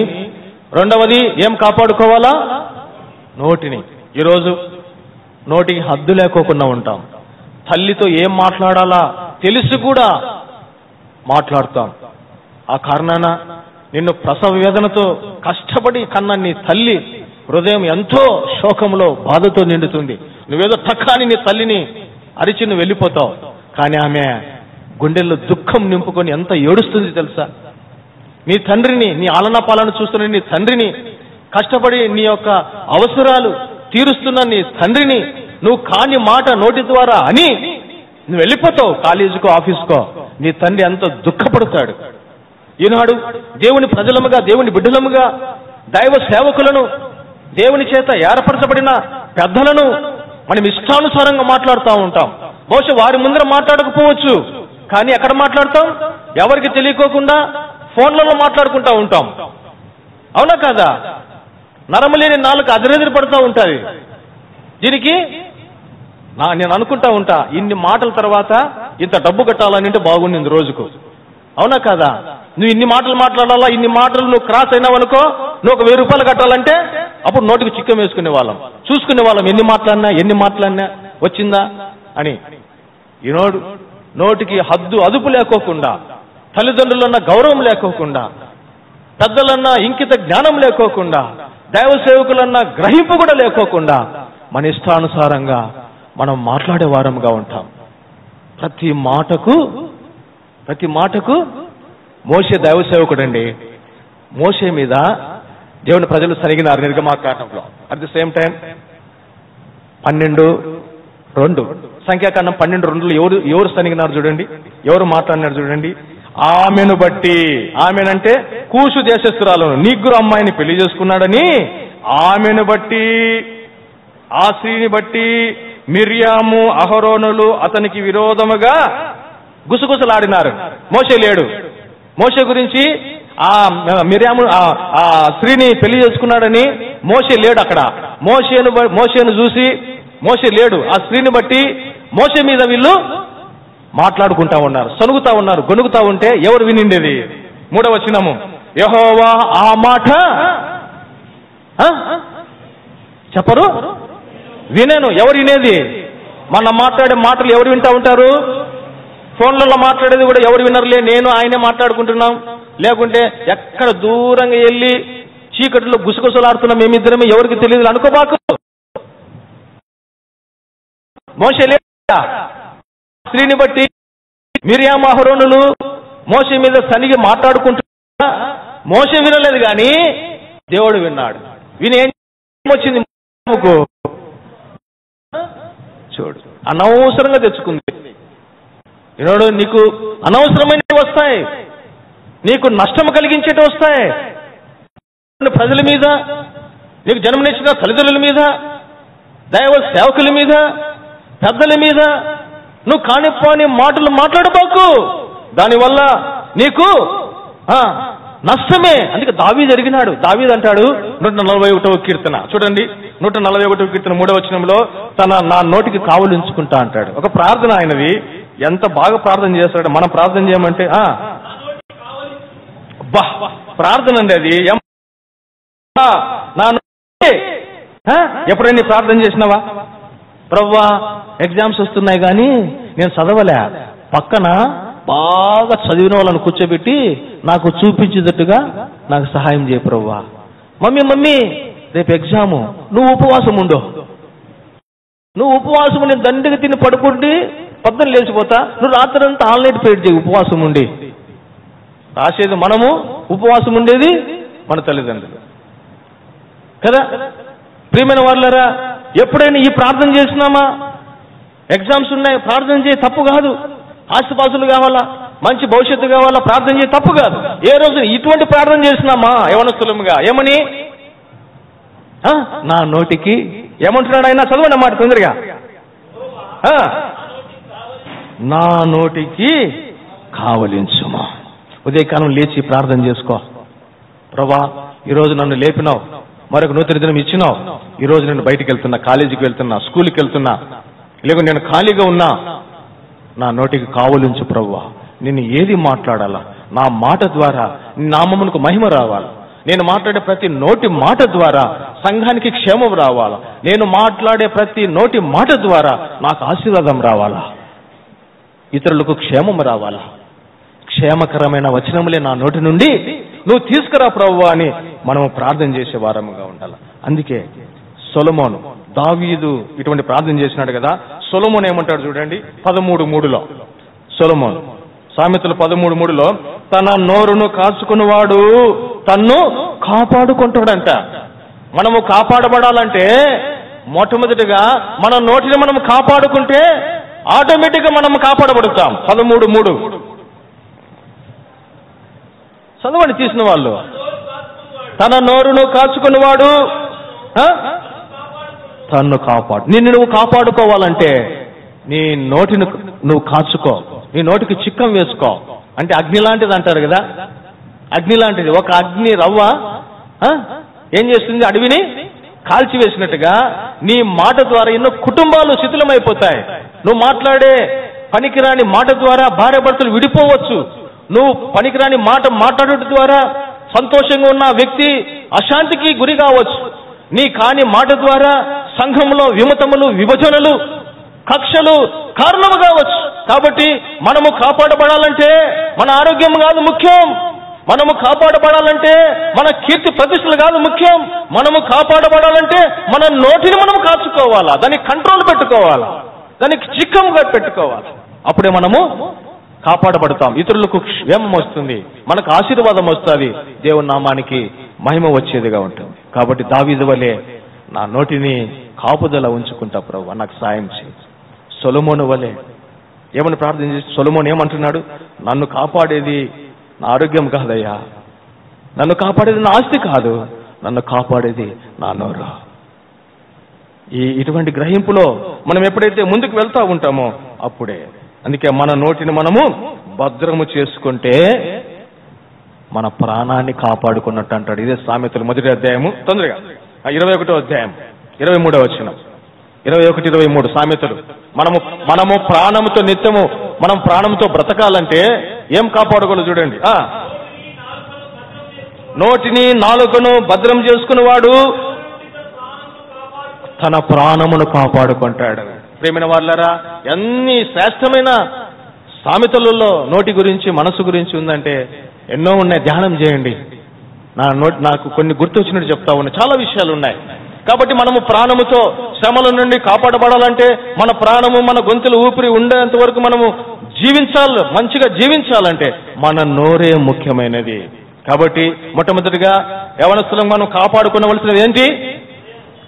రెండవది ఏం కాపాడుకోవాలా? నోటిని. ఈరోజు నోటికి హద్దు లేకోకుండా ఉంటాం. తల్లితో ఏం మాట్లాడాలా తెలిసి కూడా మాట్లాడతాం. ఆ కారణాన నిన్ను ప్రసవ వేదనతో కష్టపడి కన్న నీ తల్లి హృదయం ఎంతో శోకంలో బాధతో నిండుతుంది. నువ్వేదో టక్కాని నీ తల్లిని అరిచి నువ్వు వెళ్ళిపోతావు, కానీ ఆమె గుండెల్లో దుఃఖం నింపుకొని ఎంత ఏడుస్తుంది తెలుసా? నీ తండ్రిని, నీ ఆలనా పాలన చూస్తున్న నీ తండ్రిని, కష్టపడి నీ యొక్క అవసరాలు తీరుస్తున్న నీ తండ్రిని నువ్వు కాని మాట నోటి ద్వారా అని నువ్వు వెళ్ళిపోతావు కాలేజీకో ఆఫీస్కో. నీ తండ్రి ఎంతో దుఃఖపడతాడు. ఈనాడు దేవుని ప్రజలముగా, దేవుని బిడ్డలముగా, దైవ సేవకులను, దేవుని చేత ఏర్పరచబడిన పెద్దలను మనం ఇష్టానుసారంగా మాట్లాడుతూ ఉంటాం. బహుశా వారి ముందర మాట్లాడకపోవచ్చు, కానీ ఎక్కడ మాట్లాడతాం? ఎవరికి తెలియకోకుండా ఫోన్లలో మాట్లాడుకుంటూ ఉంటాం. అవునా కాదా? నరమలేని నాలుగు అదిరెదిరి పడుతూ ఉంటుంది. దీనికి నేను అనుకుంటా ఉంటా, ఇన్ని మాటల తర్వాత ఇంత డబ్బు కట్టాలనంటే బాగుండింది రోజుకు. అవునా కాదా? నువ్వు ఇన్ని మాటలు మాట్లాడాలా, ఇన్ని మాటలు నువ్వు క్రాస్ అయినావు అనుకో, నువ్వు ఒక 1000 రూపాయలు కట్టాలంటే అప్పుడు నోటికి చిక్కం వేసుకునే వాళ్ళం, చూసుకునే వాళ్ళం. ఎన్ని మాట్లాడినా వచ్చిందా అని. ఈనాడు నోటికి హద్దు అదుపు లేకోకుండా, తల్లిదండ్రులన్న గౌరవం లేకోకుండా, పెద్దలన్నా ఇంకిత జ్ఞానం లేకోకుండా, దైవ సేవకులన్న గ్రహింపు కూడా లేకోకుండా మన ఇష్టానుసారంగా మనం మాట్లాడే వారంగా ఉంటాం. ప్రతి మాటకు మోషే దైవ సేవకుడండి. మోషే మీద దేవుని ప్రజలు సరిగినారు నిర్గమాకాండంలో. అట్ ది సేమ్ టైం 12:2 సంఖ్యాకాండం 12:2 ఎవరు సనిగినారు చూడండి, ఎవరు మాట్లాడినారు చూడండి. ఆమెను బట్టి, ఆమెనంటే కూషు దేశస్తురాలను, నీగ్రు అమ్మాయిని పెళ్లి చేసుకున్నాడని ఆమెను బట్టి, ఆ స్త్రీని బట్టి మిర్యాము అహరోనులు అతనికి విరోధముగా గుసగుసలాడినారు. మోషే లేడు. మోషే గురించి ఆ మిర్యాము ఆ స్త్రీని పెళ్లి చేసుకున్నాడని మోషే లేడు అక్కడ. మోషేను చూసి మోషే లేడు. ఆ స్త్రీని బట్టి మోషే మీద వీళ్ళు మాట్లాడుకుంటా ఉన్నారు, సనుగుతా ఉన్నారు. గొనుగుతా ఉంటే ఎవరు వినిండేది? 3వ వచనము, యెహోవా ఆ మాట చెప్పరు, వినేను. ఎవరు వినేది? మనం మాట్లాడే మాటలు ఎవరు వింటా ఉంటారు? ఫోన్లలో మాట్లాడేది కూడా ఎవరు వినరులే, నేను ఆయనే మాట్లాడుకుంటున్నాం. లేకుంటే ఎక్కడ దూరంగా వెళ్ళి చీకటిలో గుసగుసలాడుతున్నాం మేమిద్దరమే, ఎవరికి తెలియదు అనుకోబాకు. మోషే లేదా? స్త్రీని బట్టి మిరియాము అహరోనులు మోషే మీద సనిగి మాట్లాడుకుంటున్నా మోషే వినలేదు కానీ దేవుడు విన్నాడు. విని ఏం వచ్చింది? చూడు, అనవసరంగా తెచ్చుకుంది. ఈనాడు నీకు అనవసరమైనవి వస్తాయి, నీకు నష్టం కలిగించేటి వస్తాయి. ప్రజల మీద, నీకు జన్మనిచ్చిన తల్లిదండ్రుల మీద, దైవ సేవకుల మీద, పెద్దల మీద నువ్వు కానిపోని మాటలు మాట్లాడబాకు. దానివల్ల నీకు నష్టమే. అందుకే దావీదు జరిగినాడు. దావీదు అంటాడు 141వ కీర్తన చూడండి, 141వ కీర్తన 3వ వచనంలో, నా నోటికి కావలి ఉంచుకుంటా అంటాడు. ఒక ప్రార్థన ఆయనది. ఎంత బాగా ప్రార్థన చేస్తాడు. మనం ప్రార్థన చేయమంటే ప్రార్థన అండి అది. ఎప్పుడైనా ప్రార్థన చేసినావా? ప్రభువా ఎగ్జామ్స్ వస్తున్నాయి కానీ నేను చదవలే, పక్కన బాగా చదివిన వాళ్ళని కూర్చోబెట్టి నాకు చూపించేటట్టుగా నాకు సహాయం చేయ ప్రభువా. మమ్మీ రేపు ఎగ్జాము, నువ్వు ఉపవాసం ఉండు. నువ్వు ఉపవాసం నేను దండిగా తిని పడుకుంటే పొద్దున్న లేచిపోతా, నువ్వు రాత్రి అంతా ఆన్లైన్ పేట్ చేయి ఉపవాసం ఉండి. రాసేది మనము, ఉపవాసం ఉండేది మన తల్లిదండ్రులు కదా. ప్రియమైన వాళ్ళరా, ఎప్పుడైనా ఈ ప్రార్థన చేసినామా? ఎగ్జామ్స్ ఉన్నాయి, ప్రార్థన చేయి, తప్పు కాదు. ఆస్తిపాస్తులు కావాలా, మంచి భవిష్యత్తు కావాలా, ప్రార్థన చేయి, తప్పు కాదు. ఏ రోజు ఇటువంటి ప్రార్థన చేసినామా? యవనస్తులముగా ఏమని? నా నోటికి ఏమంటున్నాడు ఆయన? చదవండి అన్నమాట తొందరగా. నా నోటికి కావలించుమా. ఉదయకాలం లేచి ప్రార్థన చేసుకో. ప్రభా ఈరోజు నన్ను లేపినావు, మరొక నూతన దినం ఇచ్చినావు. ఈరోజు నేను బయటికి వెళ్తున్నా, కాలేజీకి వెళ్తున్నా, స్కూల్కి వెళ్తున్నా, లేక నేను ఖాళీగా ఉన్నా, నా నోటికి కావలించు ప్రభువా. నేను ఏది మాట్లాడాలా? నా మాట ద్వారా నీ నామమునకు మహిమ రావాలా. నేను మాట్లాడే ప్రతి నోటి మాట ద్వారా సంఘానికి క్షేమం రావాలా. నేను మాట్లాడే ప్రతి నోటి మాట ద్వారా నాకు ఆశీర్వాదం రావాలా, ఇతరులకు క్షేమం రావాలా. క్షేమకరమైన వచనములే నా నోటి నుండి నువ్వు తీసుకురా ప్రభువా అని మనము ప్రార్థన చేసే వారముగా ఉండాలి. అందుకే సొలొమోను, దావీదు ఇటువంటి ప్రార్థన చేసినాడు కదా. సొలొమోను ఏమంటాడు చూడండి, 13:3లో. సొలొమోను సామెతలు 13:3లో, తన నోరును కాచుకున్నవాడు తన్ను కాపాడుకుంటాడంట. మనము కాపాడబడాలంటే మొట్టమొదటిగా మన నోటిని మనం కాపాడుకుంటే ఆటోమేటిక్ గా మనం కాపాడబడతాం. 13:3 చదవండి తీసిన వాళ్ళు. తన నోరును కాచుకున్నవాడు తన్ను కాపాడు. నిన్ను నువ్వు కాపాడుకోవాలంటే నీ నోటిని నువ్వు కాచుకో, నీ నోటికి చిక్కం వేసుకో. అంటే అగ్ని లాంటిది అంటారు కదా, అగ్ని లాంటిది. ఒక అగ్ని రవ్వ ఏం చేస్తుంది? అడవిని కాల్చివేసినట్టుగా నీ మాట ద్వారా ఎన్నో కుటుంబాలు శిథిలమైపోతాయి. నువ్వు మాట్లాడే పనికిరాని మాట ద్వారా భార్య భర్తలు విడిపోవచ్చు. నువ్వు పనికిరాని మాట మాట్లాడటం ద్వారా సంతోషంగా ఉన్న వ్యక్తి అశాంతికి గురి కావచ్చు. నీ కాని మాట ద్వారా సంఘంలో విమతములు, విభజనలు, కక్షలు కారణము కావచ్చు. కాబట్టి మనము కాపాడబడాలంటే మన ఆరోగ్యం కాదు ముఖ్యం. మనము కాపాడబడాలంటే మన కీర్తి ప్రతిష్టలు కాదు ముఖ్యం. మనము కాపాడబడాలంటే మన నోటిని మనం కాచుకోవాలా, దానికి కంట్రోల్ పెట్టుకోవాలా, దానికి చిక్కంగా పెట్టుకోవాలి. అప్పుడే మనము కాపాడబడతాం. ఇతరులకు క్షేమం వస్తుంది, మనకు ఆశీర్వాదం వస్తుంది, దేవుని నామానికి మహిమ వచ్చేదిగా ఉంటుంది. కాబట్టి దావీదు వలె నా నోటిని కాపుదల ఉంచుకుంటా ప్రభువా, నాకు సాయం చేయి. సొలొమోను వలె ఏమని ప్రార్థన చేసి, సొలొమోను ఏమంటున్నాడు? నన్ను కాపాడేది నా ఆరోగ్యం కాదయ్యా, నన్ను కాపాడేది నా ఆస్తి కాదు, నన్ను కాపాడేది నా నోరు. ఇటువంటి గ్రహింపులో మనం ఎప్పుడైతే ముందుకు వెళ్తా ఉంటామో అప్పుడే. అందుకే మన నోటిని మనము భద్రము చేసుకుంటే మన ప్రాణాన్ని కాపాడుకున్నట్టు అంటాడు. ఇదే సామెతలు 1వ అధ్యాయము, తొందరగా 21వ అధ్యాయం 23వ వచనం. 21, 23 సామెతలు. మనము ప్రాణముతో నిత్యము మనం ప్రాణంతో బ్రతకాలంటే ఏం కాపాడుకోవాలి చూడండి. నోటిని నాలుకను భద్రం చేసుకునేవాడు తన ప్రాణమును కాపాడుకుంటాడు. ప్రేమైన వాళ్ళారా, ఎన్ని శ్రేష్టమైన సామెతలలో నోటి గురించి మనసు గురించి ఉందంటే ఎన్నో ఉన్నాయి. ధ్యానం చేయండి. నాకు కొన్ని గుర్తొచ్చినట్టు చెప్తా ఉన్నాయి. చాలా విషయాలు ఉన్నాయి. కాబట్టి మనము ప్రాణముతో శ్రమల నుండి కాపాడబడాలంటే మన ప్రాణము మన గొంతులు ఊపిరి ఉండేంత వరకు మనము జీవించాలి. మంచిగా జీవించాలంటే మన నోరే ముఖ్యమైనది. కాబట్టి మొట్టమొదటిగా యవనస్తులను మనం కాపాడుకోవలసినది ఏంటి?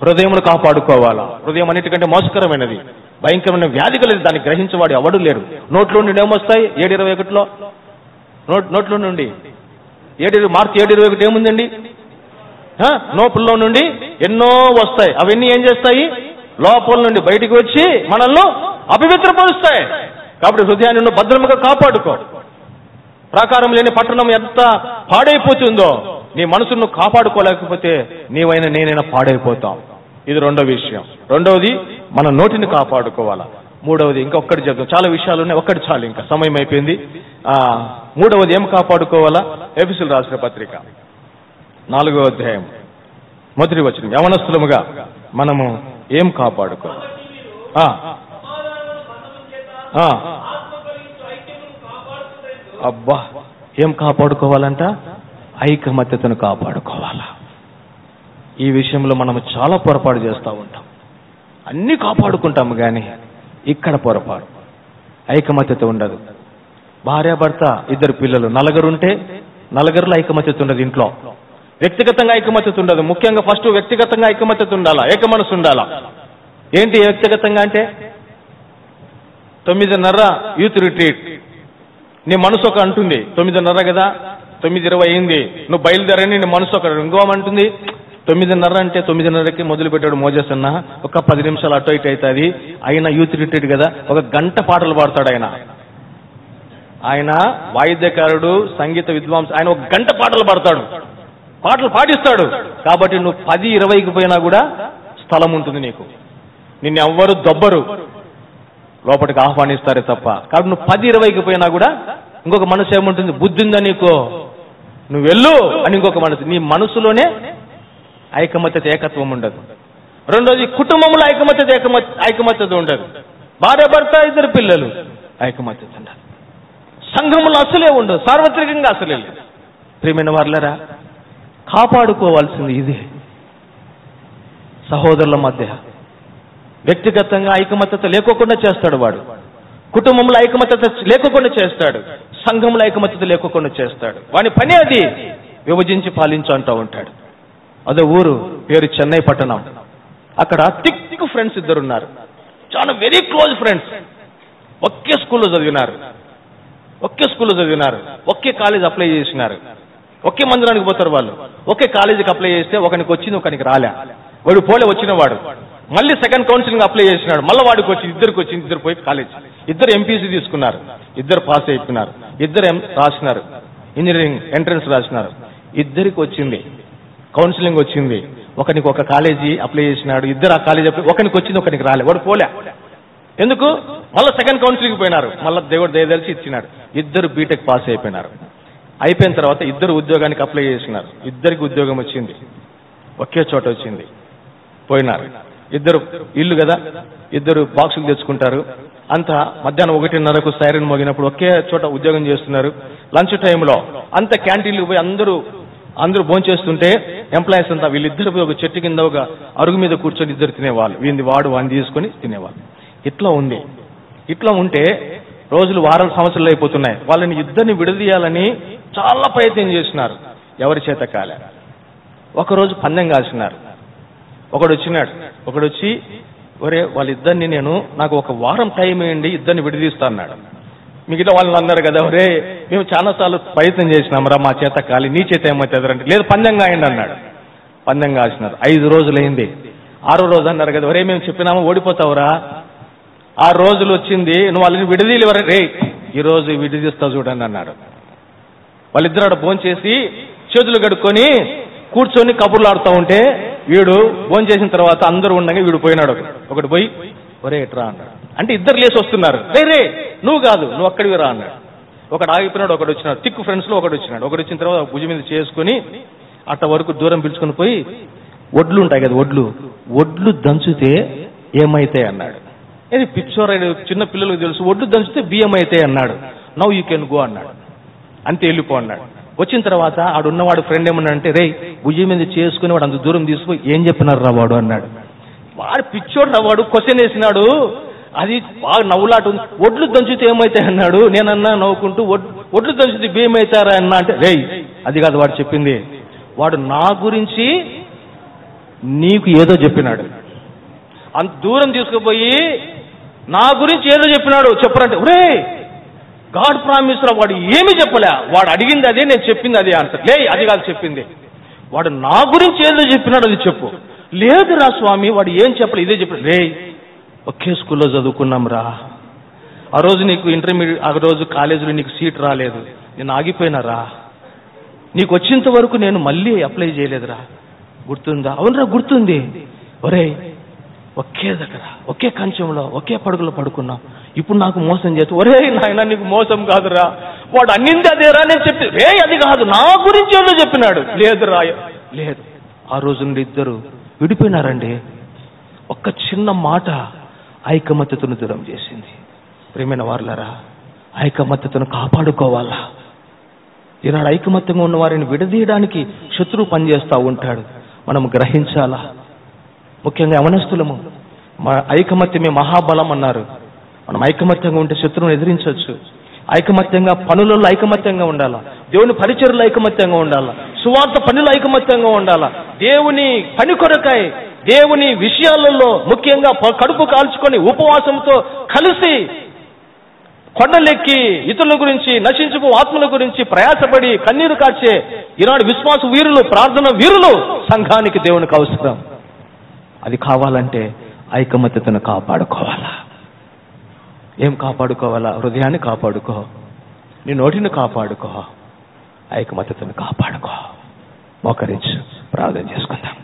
హృదయమును కాపాడుకోవాలా. హృదయం అన్నిటికంటే మోసకరమైనది, భయంకరమైన వ్యాధి కలిగి దాన్ని గ్రహించేవాడు ఎవడు లేరు. నోట్లో నుండి ఏమొస్తాయి? 7:21లో నోట్లో నుండి మార్చి 7:21 ఏముందండి? నోపుల్లో నుండి ఎన్నో వస్తాయి. అవన్నీ ఏం చేస్తాయి? లోపల నుండి బయటికి వచ్చి మనల్ని అపవిత్రపరుస్తాయి. కాబట్టి హృదయాన్ని భద్రముగా కాపాడుకో. ప్రాకారం లేని పట్టణం ఎంత పాడైపోతుందో, నీ మనసును కాపాడుకోలేకపోతే నీవైనా నేనైనా పాడైపోతాం. ఇది రెండో విషయం. రెండవది మన నోటిని కాపాడుకోవాలా. మూడవది ఇంకొకటి చెప్తాం. చాలా విషయాలు ఉన్నాయి, ఒక్కటి చాలు, ఇంకా సమయం అయిపోయింది. మూడవది ఏం కాపాడుకోవాలా? ఎఫెసీయులకు రాసిన పత్రిక 4వ అధ్యాయం 1వ వచనం. యవనస్తులముగా మనము ఏం కాపాడుకోవాలి? అబ్బా, ఏం కాపాడుకోవాలంట? ఐకమత్యతను కాపాడుకోవాలా. ఈ విషయంలో మనం చాలా పొరపాటు చేస్తూ ఉంటాం. అన్నీ కాపాడుకుంటాము కానీ ఇక్కడ పొరపాటు. ఐకమత్యత ఉండదు. భార్యాభర్త, 2 పిల్లలు, నలుగురుంటే నలుగురిలో ఐకమత్యత ఉండదు. ఇంట్లో వ్యక్తిగతంగా ఐకమత్యత ఉండదు. ముఖ్యంగా ఫస్ట్ వ్యక్తిగతంగా ఐకమత్యత ఉండాలా, ఏక మనసు ఉండాలా. ఏంటి వ్యక్తిగతంగా అంటే? 9:30 యూత్ రిట్రీట్. నీ మనసు ఒక అంటుంది 9:30 కదా, 9:20 అయింది, నువ్వు బయలుదేరని నీ మనసు ఒక ఇంకోమంటుంది 9:30 అంటే 9:30కి మొదలు పెట్టాడు మోజెస్ అన్న, ఒక 10 నిమిషాలు అటు ఇటు అవుతుంది. ఆయన యూత్ రిట్రీట్ కదా, 1 గంట పాటలు పాడతాడు. ఆయన వాయిద్యకారుడు, సంగీత విద్వాంసు. ఆయన 1 గంట పాటలు పాడతాడు, పాటలు పాటిస్తాడు. కాబట్టి నువ్వు 10:20కి పోయినా కూడా స్థలం ఉంటుంది నీకు. నిన్ను ఎవ్వరు దొబ్బరు, లోపలికి ఆహ్వానిస్తారే తప్ప. కాబట్టి నువ్వు 10:20కి పోయినా కూడా ఇంకొక మనసు ఏముంటుంది? బుద్ధి ఉందా నీకు, నువ్వు వెళ్ళు అని ఇంకొక మనసు. నీ మనసులోనే ఐకమత్యత, ఏకత్వం ఉండదు. రెండోది కుటుంబంలో ఐకమత్యత ఉండదు. భార్య భర్త, 2 పిల్లలు, ఐకమత్యత ఉండదు. సంఘంలో అసలే ఉండదు, సార్వత్రికంగా అసలే లేదు. ప్రియమైన వారులారా, కాపాడుకోవాల్సింది ఇదే. సహోదరుల మధ్య వ్యక్తిగతంగా ఐకమత్యత లేకోకుండా చేస్తాడు వాడు, కుటుంబంలో ఐకమత్యత లేకోకుండా చేస్తాడు, సంఘంలో ఐకమత్యత లేకోకుండా చేస్తాడు. వాని పని అది, విభజించి పాలించు అంటూ ఉంటాడు. అదే ఊరు పేరు చెన్నై పట్టణం. అక్కడ థిక్ ఫ్రెండ్స్ 2 ఉన్నారు, చాలా వెరీ క్లోజ్ ఫ్రెండ్స్. ఒకే స్కూల్లో చదివినారు, ఒకే కాలేజ్ అప్లై చేసినారు, ఒకే మందిరానికి పోతారు వాళ్ళు. ఒకే కాలేజీకి అప్లై చేస్తే ఒకనికి వచ్చింది, ఒకనికి రాలే. వాడు పోలే, వచ్చిన వాడు మళ్ళీ సెకండ్ కౌన్సిలింగ్ అప్లై చేసినాడు, మళ్ళీ వాడికి వచ్చింది, 2కి వచ్చింది. 2 పోయి కాలేజ్, 2 ఎంపీసీ తీసుకున్నారు, 2 పాస్ అయిపోయినారు, 2 రాసినారు, ఇంజనీరింగ్ ఎంట్రన్స్ రాసినారు. 2కి వచ్చింది, కౌన్సిలింగ్ వచ్చింది. ఒకనికి ఒక కాలేజీ అప్లై చేసినాడు, 2 ఆ కాలేజీ అప్లై, ఒకనికి వచ్చింది, ఒకనికి రాలే. వాడు పోలే. ఎందుకు? మళ్ళీ సెకండ్ కౌన్సిలింగ్ పోయినారు, మళ్ళీ దేవుడు దయదలిచి ఇచ్చినాడు. 2 బీటెక్ పాస్ అయిపోయినారు. అయిపోయిన తర్వాత 2 ఉద్యోగానికి అప్లై చేసినారు, 2కి ఉద్యోగం వచ్చింది, ఒకే చోట వచ్చింది. పోయినారు. 2 ఇల్లు కదా, 2 బాక్సులు తెచ్చుకుంటారు. అంతా మధ్యాహ్నం 1:30కు సైరన్ మోగినప్పుడు ఒకే చోట ఉద్యోగం చేస్తున్నారు. లంచ్ టైంలో అంత క్యాంటీన్లకు పోయి అందరూ భోంచేస్తుంటే ఎంప్లాయీస్ అంతా వీళ్ళిద్దరు పోయి ఒక చెట్టు కింద ఒక అరుగు మీద కూర్చొని 2 తినేవాళ్ళు. వాడిని తీసుకొని తినేవాళ్ళు. ఇట్లా ఉంది. ఇట్లా ఉంటే రోజులు, వారాలు, సంవత్సరాలు అయిపోతున్నాయి. వాళ్ళని 2ని విడదీయాలని చాలా ప్రయత్నం చేసినారు, ఎవరి చేత కాలే. ఒకరోజు పందెం కాసినారు. ఒకడు వచ్చి ఒరే వాళ్ళిద్దరిని నాకు 1 వారం టైం వేయండి, 2ని విడదీస్తా అన్నాడు. మిగతా వాళ్ళని అన్నారు కదా, ఒరే మేము చాలాసార్లు ప్రయత్నం చేసినాం రా, మా చేత కాలి, నీ చేత ఏమవుతుందంటే లేదు పందెం కాయండి అన్నాడు. పందెం కాసినారు. 5 రోజులైంది. 6వ రోజు అన్నారు కదా, ఒరే మేము చెప్పినామా ఓడిపోతావురా, 6 రోజులు వచ్చింది, నువ్వు వాళ్ళని విడదీలు రే, ఈరోజు విడదీస్తావు చూడండి అన్నాడు. వాళ్ళిద్దరు భోంచేసి చేతులు కడుక్కొని కూర్చొని కబుర్లు ఆడుతూ ఉంటే వీడు భోజనం చేసిన తర్వాత అందరూ ఉండగా వీడు పోయినాడు. ఒకటి పోయి ఒరే ఎట్రా అన్నాడు. అంటే ఇద్దరు లేసి వస్తున్నారు. రే నువ్వు కాదు, నువ్వు అక్కడికి రా అన్నాడు. ఒకడు ఆగిపోయినాడు, ఒకటి వచ్చినాడు. థిక్ ఫ్రెండ్స్ లో ఒకటి వచ్చినాడు. ఒకటి వచ్చిన తర్వాత భుజం మీద చేసుకుని అట్ట వరకు దూరం పిలుచుకుని పోయి ఒడ్లు ఉంటాయి కదా, ఒడ్లు దంచితే ఏమైతాయి అన్నాడు. ఇది పిచ్చోరైన చిన్న పిల్లలకు తెలుసు, ఒడ్లు దంచితే బియ్యం అవుతాయి అన్నాడు. నవ్ యూ కెన్ గో అన్నాడు. అంతే వెళ్ళిపో అన్నాడు. వచ్చిన తర్వాత ఆడున్నవాడు ఫ్రెండ్ ఏమన్నా అంటే రే భుజం మీద చేసుకుని వాడు అంత దూరం తీసుకుని ఏం చెప్పినారు రా వాడు అన్నాడు. వాడు పిచ్చోడు రా, వాడు క్వశ్చన్ వేసినాడు. అది బాగా నవ్వులాట ఉంది. ఒడ్లు దంచితే ఏమైతాయి అన్నాడు. నేనన్నా నవ్వుకుంటూ ఒడ్లు దంచితే బియ్యం అవుతారా అన్నా అంటే రే అది కాదు వాడు చెప్పింది. వాడు నా గురించి నీకు ఏదో చెప్పినాడు. అంత దూరం తీసుకుపోయి నా గురించి ఏదో చెప్పినాడు. చెప్పరంటే ఒరే గాడ్ ప్రామిస్ రా, వాడు ఏమీ చెప్పలే, వాడు అడిగింది అదే, నేను చెప్పింది అదే ఆన్సర్. లే అది కాదు చెప్పింది, వాడు నా గురించి ఏదో చెప్పినాడు అది చెప్పు. లేదురా స్వామి వాడు ఏం చెప్పలే, ఇదే చెప్పాడు. రే ఒకే స్కూల్లో చదువుకున్నాం రా, ఆ రోజు నీకు ఇంటర్మీడియట్, ఆ రోజు కాలేజీలో నీకు సీట్ రాలేదు, నేను ఆగిపోయినారా, నీకు వచ్చేంత వరకు నేను మళ్ళీ అప్లై చేయలేదురా, గుర్తుందా? అవునరా గుర్తుంది. ఒరే ఒకే దగ్గర ఒకే కంచంలో ఒకే పడుగులో పడుకున్నాం, ఇప్పుడు నాకు మోసం చేస్తూ ఒరే నాయన నీకు మోసం కాదురా, వాడు అన్నింది అదేరా నేను చెప్పి రే అది కాదు నా గురించి ఏదో చెప్పినాడు. లేదురా లేదు. ఆ రోజు నుండి ఇద్దరు విడిపోయినారండి. ఒక్క చిన్న మాట ఐకమత్యతను దూరం చేసింది. ప్రియమైన వారులారా, ఐకమత్యతను కాపాడుకోవాలా. ఈనాడు ఐకమత్యంగా ఉన్న వారిని విడదీయడానికి శత్రువు పనిచేస్తూ ఉంటాడు. మనం గ్రహించాలా. ముఖ్యంగా యవనస్తులము, ఐకమత్యమే మహాబలం అన్నారు. మనం ఐకమత్యంగా ఉంటే శత్రువును ఎదిరించవచ్చు. ఐకమత్యంగా పనులలో ఐకమత్యంగా ఉండాలా, దేవుని పరిచర్యలో ఐకమత్యంగా ఉండాలా, సువార్త పనులు ఐకమత్యంగా ఉండాలా, దేవుని పని కొరకై దేవుని విషయాలలో ముఖ్యంగా కడుపు కాల్చుకొని ఉపవాసంతో కలిసి కొండలెక్కి ఇతరుల గురించి నశించుకు ఆత్మల గురించి ప్రయాసపడి కన్నీరు కార్చే ఈనాడు విశ్వాస వీరులు, ప్రార్థన వీరులు సంఘానికి దేవునికి అవసరం. అది కావాలంటే ఐకమత్యతను కాపాడుకోవాలా. ఏం కాపాడుకోవాలా? హృదయాన్ని కాపాడుకో, నీ నోటిని కాపాడుకో, ఐకమత్యతను కాపాడుకో. మోకరించు, ప్రార్థన చేసుకుందాం.